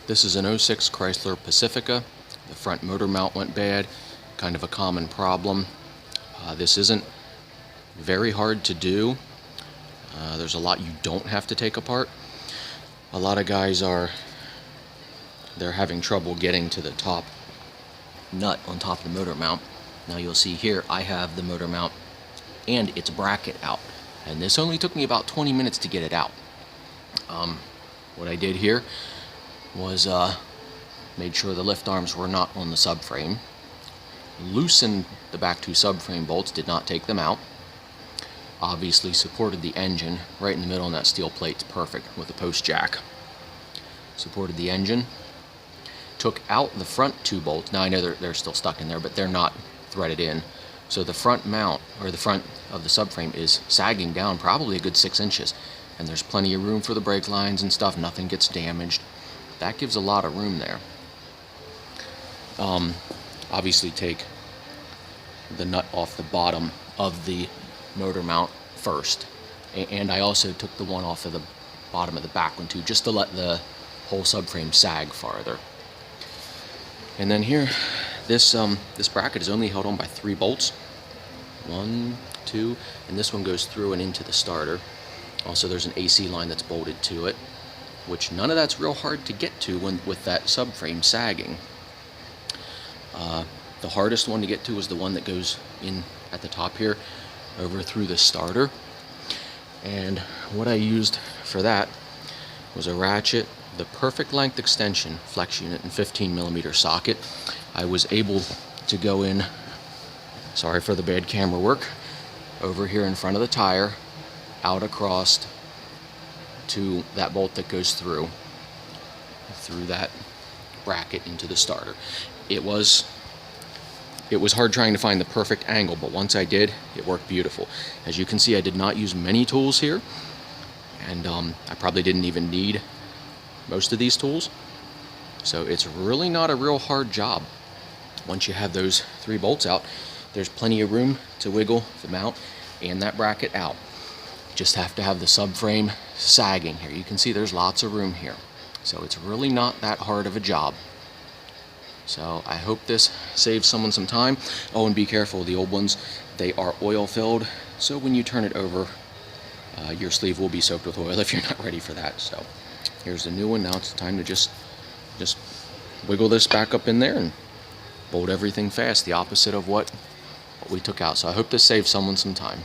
This is an '06 Chrysler Pacifica. The front motor mount went bad, kind of a common problem. This isn't very hard to do. There's a lot you don't have to take apart. A lot of guys they're having trouble getting to the top nut on top of the motor mount. Now you'll see here I have the motor mount and its bracket out, and this only took me about 20 minutes to get it out. What I did here was made sure the lift arms were not on the subframe, loosened the back two subframe bolts, did not take them out, obviously supported the engine right in the middle, and that steel plate's perfect with a post jack. Supported the engine, took out the front two bolts. Now I know they're still stuck in there, but they're not threaded in, so the front mount, or the front of the subframe, is sagging down probably a good 6 inches, and there's plenty of room for the brake lines and stuff. Nothing gets damaged. That gives a lot of room there. Obviously take the nut off the bottom of the motor mount first, and I also took the one off of the bottom of the back one too, just to let the whole subframe sag farther. And then here, this bracket is only held on by 3 bolts. 1, 2, and this one goes through and into the starter. Also, there's an AC line that's bolted to it, which none of that's real hard to get to with that subframe sagging. The hardest one to get to is the one that goes in at the top here, over through the starter. And what I used for that was a ratchet, the perfect length extension flex unit and 15mm socket. I was able to go in, sorry for the bad camera work, over here in front of the tire, out across to that bolt that goes through that bracket into the starter. It was hard trying to find the perfect angle, but once I did, it worked beautiful. As you can see, I did not use many tools here, and I probably didn't even need most of these tools, so it's really not a real hard job. Once you have those 3 bolts out, there's plenty of room to wiggle the mount and that bracket out. Just have to have the subframe sagging here. You can see there's lots of room here, so it's really not that hard of a job. So I hope this saves someone some time. Oh, and be careful, the old ones, they are oil filled, so when you turn it over, your sleeve will be soaked with oil if you're not ready for that. So here's the new one. Now it's time to just wiggle this back up in there and bolt everything fast, the opposite of what we took out. So I hope this saves someone some time.